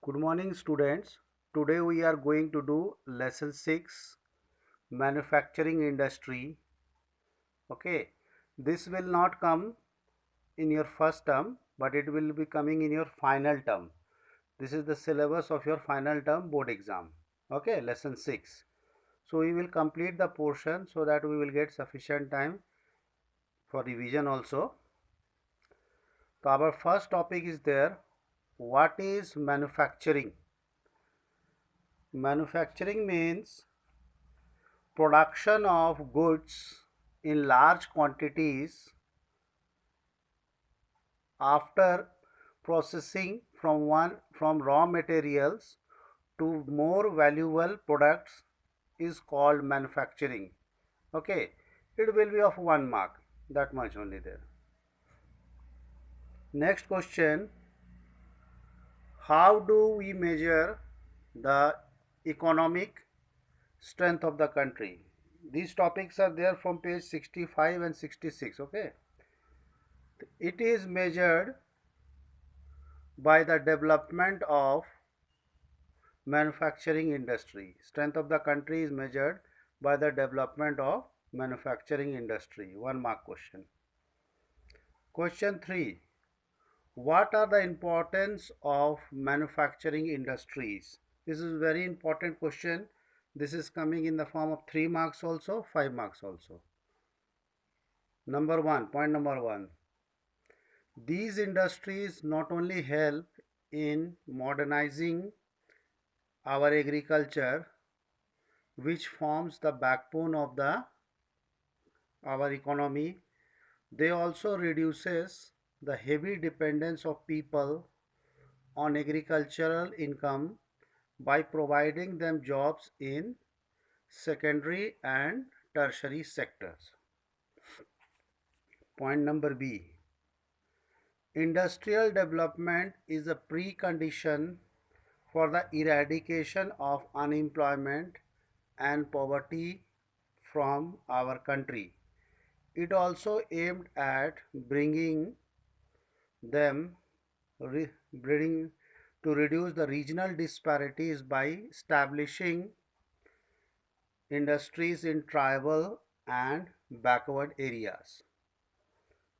Good morning, students. Today we are going to do lesson 6, manufacturing industry. Okay, this will not come in your first term, but it will be coming in your final term. This is the syllabus of your final term board exam. Okay, lesson 6. So we will complete the portion so that we will get sufficient time for revision also. So our first topic is there. What is manufacturing? Manufacturing means production of goods in large quantities after processing from raw materials to more valuable products is called manufacturing. Okay, it will be of 1 mark, that much only there. Next question: how do we measure the economic strength of the country? These topics are there from page 65 and 66. Okay, it is measured by the development of manufacturing industry. Strength of the country is measured by the development of manufacturing industry. 1 mark question. Question 3. What are the importance of manufacturing industries? This is very important question. This is coming in the form of 3 marks also, 5 marks also. Number 1, point number 1. These industries not only help in modernizing our agriculture, which forms the backbone of our economy, they also reduces the heavy dependence of people on agricultural income by providing them jobs in secondary and tertiary sectors. Point number B. Industrial development is a precondition for the eradication of unemployment and poverty from our country. It also aimed at bringing them bringing to reduce the regional disparities by establishing industries in tribal and backward areas.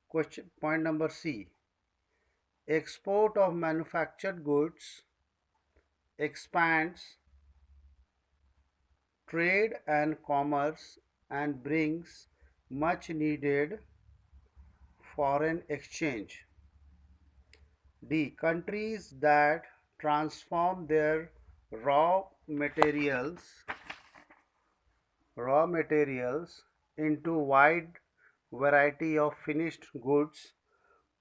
Question point number C. Export of manufactured goods expands trade and commerce and brings much needed foreign exchange. D. Countries that transform their raw materials into wide variety of finished goods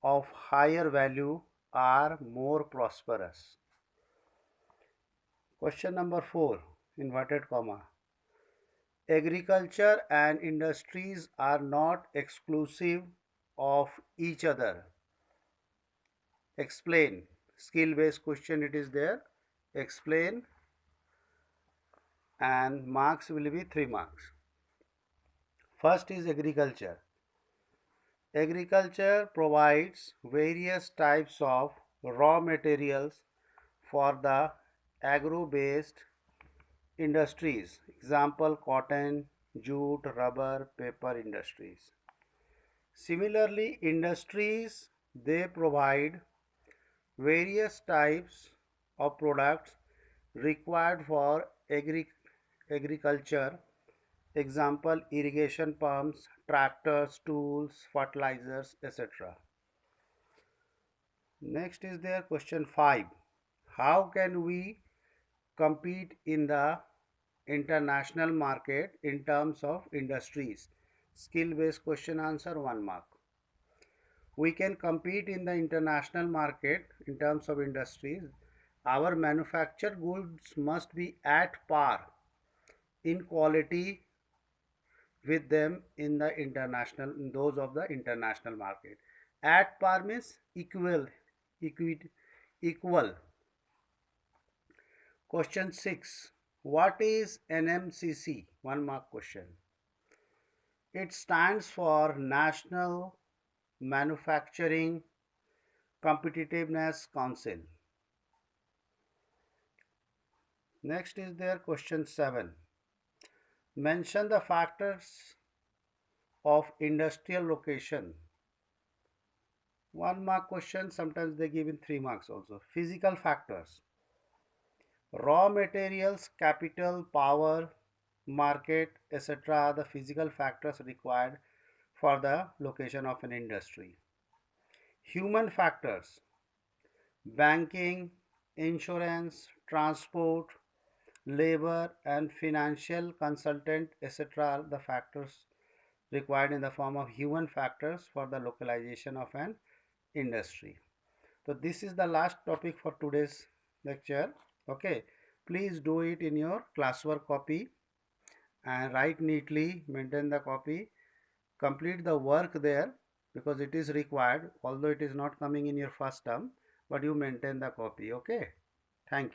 of higher value are more prosperous. Question number 4, inverted comma. Agriculture and industries are not exclusive of each other. Explain. Skill based question it is there. Explain, and marks will be 3 marks. First is agriculture. Agriculture provides various types of raw materials for the agro-based industries. Example: cotton, jute, rubber, paper industries. Similarly, industries, they provide various types of products required for agriculture. Example: irrigation pumps, tractors, tools, fertilizers, etc. Next is there question 5. How can we compete in the international market in terms of industries? Skill based question, answer 1 mark. We can compete in the international market in terms of industries. Our manufactured goods must be at par in quality with them in those of the international market. At par means equal. Question 6. What is NMCC? 1 mark question. It stands for National Manufacturing Competitiveness Council. Next is there question 7. Mention the factors of industrial location. 1 mark question, sometimes they give in 3 marks also. Physical factors. Raw materials, capital, power, market, etc. are the physical factors required for the location of an industry. Human factors. Banking, insurance, transport, labor and financial consultant, etc. are the factors required in the form of human factors for the localization of an industry. So this is the last topic for today's lecture. Okay, please do it in your classwork copy and write neatly, maintain the copy, complete the work there because it is required, although it is not coming in your first term, but you maintain the copy. Okay, thank you.